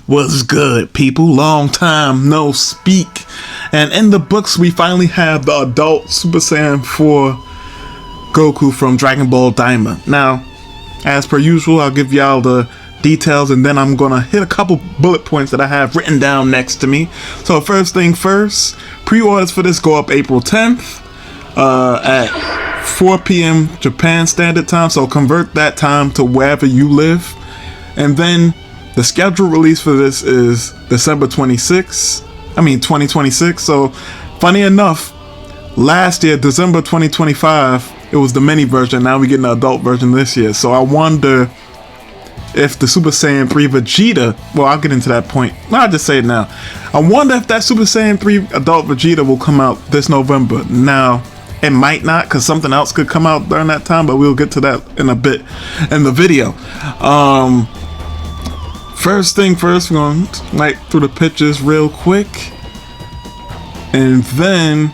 What's good, people? Long time no speak. And in the books, we finally have the adult Super Saiyan 4 Goku from Dragon Ball DAIMA. Now, as per usual, I'll give y'all the details and then I'm gonna hit a couple bullet points that I have written down next to me. So first thing first, pre-orders for this go up April 10th at 4 p.m. Japan Standard Time. So convert that time to wherever you live. And then the scheduled release for this is December 2026. So funny enough, last year, December 2025, it was the mini version. Now we get an adult version this year. So I wonder if the Super Saiyan 3 Vegeta, well, I'll get into that point. I'll just say it now. I wonder if that Super Saiyan 3 adult Vegeta will come out this November. Now, it might not, because something else could come out during that time, but we'll get to that in a bit in the video. First thing first, we're going to light through the pictures real quick. And then,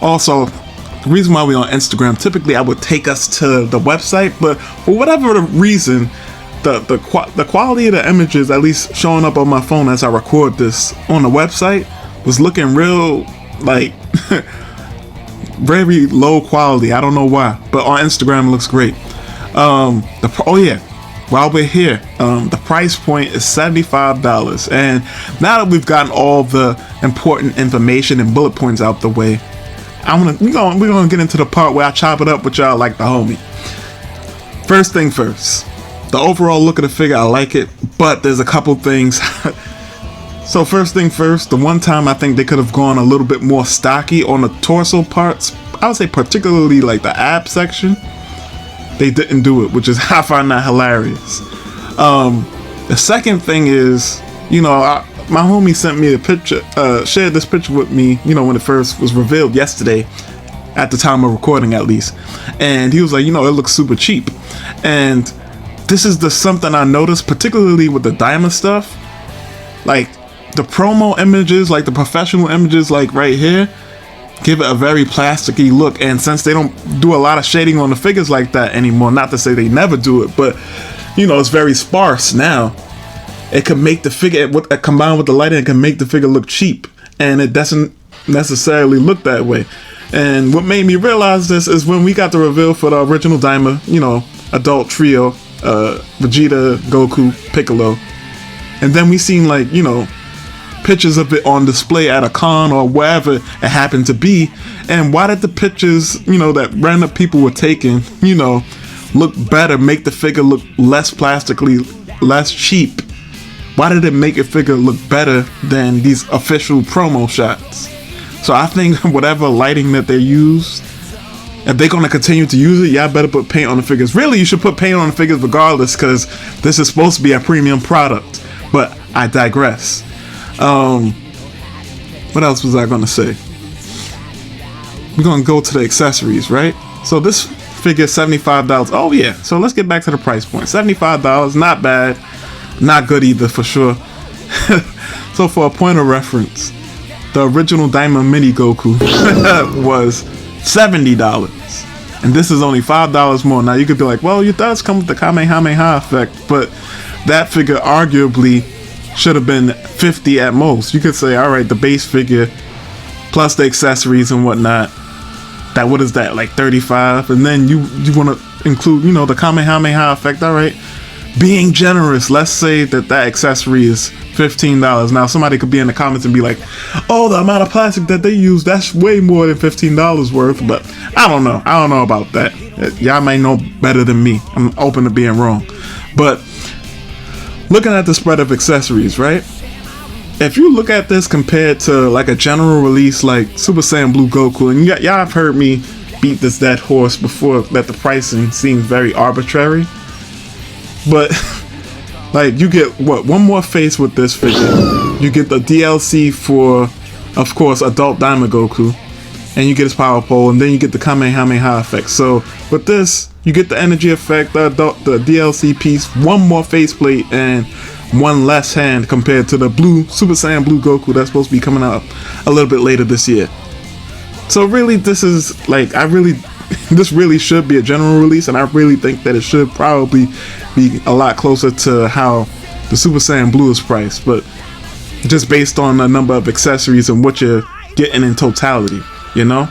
also, the reason why we're on Instagram, typically I would take us to the website, but for whatever the reason, the quality of the images, at least showing up on my phone as I record this on the website, was looking real, like, very low quality. I don't know why, but on Instagram it looks great. Oh yeah. While we're here, the price point is $75, and now that we've gotten all the important information and bullet points out the way, we're gonna get into the part where I chop it up with y'all like the homie. First thing first, the overall look of the figure, I like it, but there's a couple things. So first thing first, the one time I think they could have gone a little bit more stocky on the torso parts, I would say particularly like the ab section. They didn't do it, which is I find that hilarious. The second thing is, my homie sent me a picture, shared this picture with me, when it first was revealed yesterday, at the time of recording at least. And he was like, it looks super cheap. And this is something I noticed, particularly with the DAIMA stuff. Like, the promo images, like the professional images, like right here, give it a very plasticky look, and since they don't do a lot of shading on the figures like that anymore, not to say they never do it, but it's very sparse now, it can make the figure, combined with the lighting, it can make the figure look cheap, and it doesn't necessarily look that way. And what made me realize this is when we got the reveal for the original DAIMA, adult trio, Vegeta, Goku, Piccolo, and then we seen like, pictures of it on display at a con or wherever it happened to be. And why did the pictures, that random people were taking, look better, make the figure look less plastically, less cheap? Why did it make a figure look better than these official promo shots? So I think whatever lighting that they use, if they're going to continue to use it, y'all better put paint on the figures. Really, you should put paint on the figures regardless, because this is supposed to be a premium product. But I digress. What else was I gonna say? We're gonna go to the accessories, right? So this figure is $75. Oh yeah, so let's get back to the price point. $75, not bad, not good either for sure. So for a point of reference, the original DAIMA Mini Goku was $70, and this is only $5 more. Now you could be like, well, it does come with the Kamehameha effect, but that figure arguably should have been $50 at most. You could say, all right, the base figure plus the accessories and whatnot, that, what is that, like $35? And then you want to include, the Kamehameha effect. All right, being generous, let's say that accessory is $15. Now somebody could be in the comments and be like, oh, the amount of plastic that they use, that's way more than $15 worth. But I don't know about that. Y'all may know better than me. I'm open to being wrong. But looking at the spread of accessories, right? If you look at this compared to like a general release like Super Saiyan Blue Goku, and y'all have heard me beat this dead horse before, that the pricing seems very arbitrary, but like you get one more face with this figure. You get the DLC for, of course, adult DAIMA Goku, and you get his power pole, and then you get the Kamehameha effect. So with this, you get the energy effect, the DLC piece, one more faceplate, and one less hand compared to the Super Saiyan Blue Goku that's supposed to be coming out a little bit later this year. So really, this is like, this really should be a general release, and I really think that it should probably be a lot closer to how the Super Saiyan Blue is priced, but just based on the number of accessories and what you're getting in totality, you know.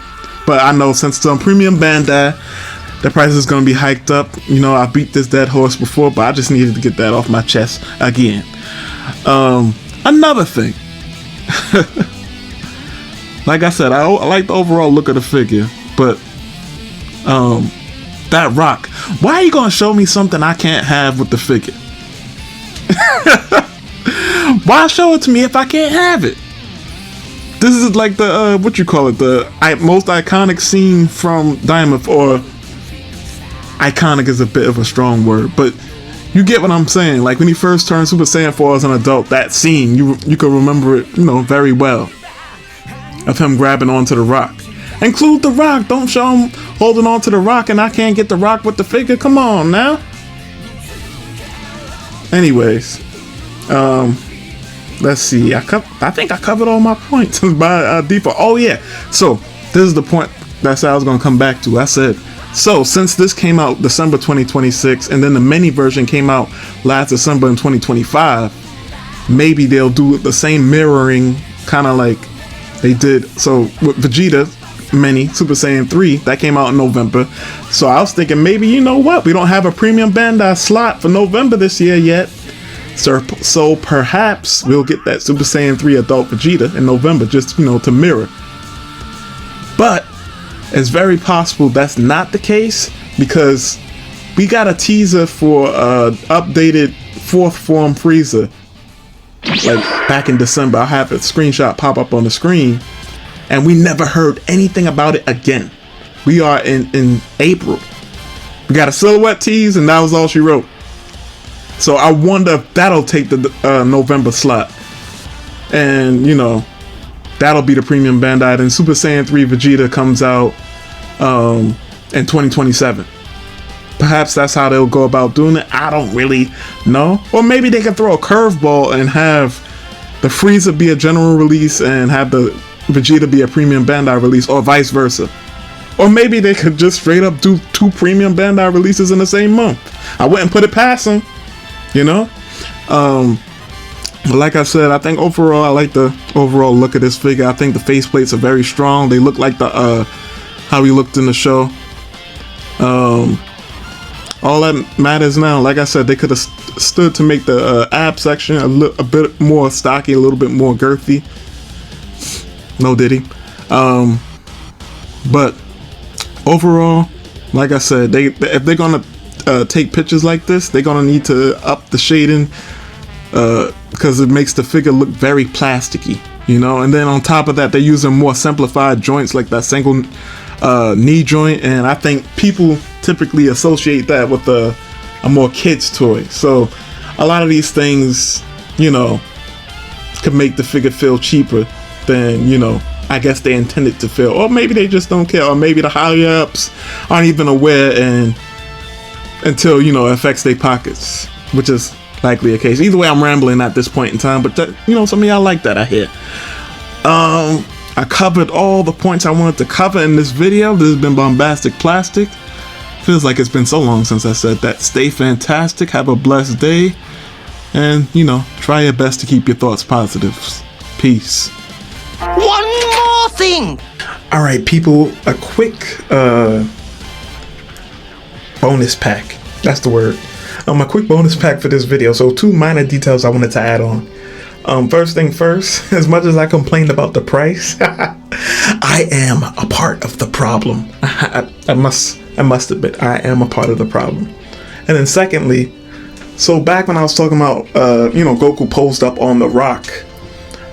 But I know since it's on Premium Bandai, the price is going to be hiked up. You know, I beat this dead horse before, but I just needed to get that off my chest again. Another thing, like I said, I like the overall look of the figure, but that rock, why are you going to show me something I can't have with the figure? Why show it to me if I can't have it? This is like the what you call it, the most iconic scene from DAIMA, or iconic is a bit of a strong word, but you get what I'm saying. Like when he first turned Super Saiyan 4 as an adult, that scene, you can remember it, you know, very well, of him grabbing onto the rock. Include the rock. Don't show him holding on to the rock and I can't get the rock with the figure. Come on now. Anyways, let's see. I think I covered all my points by default. Oh yeah. So this is the point that's I was gonna come back to. I said, so since this came out December 2026, and then the mini version came out last December in 2025, maybe they'll do the same mirroring, kind of like they did. So with Vegeta Mini Super Saiyan 3, that came out in November. So I was thinking, maybe, you know what, we don't have a Premium Bandai slot for November this year yet. So perhaps we'll get that Super Saiyan 3 Adult Vegeta in November, just, you know, to mirror. But it's very possible that's not the case, because we got a teaser for updated 4th form Frieza, like back in December. I'll have a screenshot pop up on the screen, and we never heard anything about it again. We are in April. We got a silhouette tease, and that was all she wrote. So I wonder if that'll take the November slot, and you know, that'll be the Premium Bandai. Then Super Saiyan 3 Vegeta comes out in 2027. Perhaps that's how they'll go about doing it. I don't really know. Or maybe they could throw a curveball and have the Frieza be a general release and have the Vegeta be a Premium Bandai release, or vice versa. Or maybe they could just straight up do 2 Premium Bandai releases in the same month. I wouldn't put it past them, you know. But like I said, I think overall I like the overall look of this figure. I think the faceplates are very strong. They look like the how he looked in the show. All that matters now, like I said, they could have stood to make the ab section a bit more stocky, a little bit more girthy. No diddy. But overall, like I said, if they're gonna take pictures like this, they're gonna need to up the shading, because it makes the figure look very plasticky, you know. And then on top of that, they're using more simplified joints, like that single knee joint, and I think people typically associate that with a more kids toy. So a lot of these things, you know, could make the figure feel cheaper than, you know, I guess they intended to feel. Or maybe they just don't care, or maybe the higher ups aren't even aware and until, you know, it affects their pockets, which is likely a case. Either way, I'm rambling at this point in time, but you know, some of y'all like that, I hear. I covered all the points I wanted to cover in this video. This has been BombasticPlastic. Feels like it's been so long since I said that. Stay fantastic, have a blessed day, and, you know, try your best to keep your thoughts positive. Peace. One more thing! Alright, people, a quick bonus pack. That's the word. A quick bonus pack for this video. So 2 minor details I wanted to add on. First thing first, as much as I complained about the price, I am a part of the problem. I must admit, I am a part of the problem. And then secondly, so back when I was talking about, you know, Goku posed up on the rock,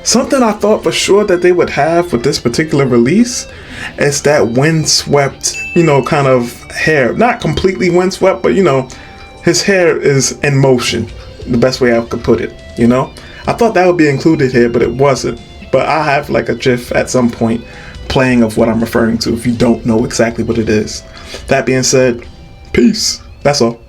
something I thought for sure that they would have with this particular release is that windswept, you know, kind of hair. Not completely windswept, but, you know, his hair is in motion. The best way I could put it, you know? I thought that would be included here, but it wasn't. But I have like a GIF at some point playing of what I'm referring to if you don't know exactly what it is. That being said, peace. That's all.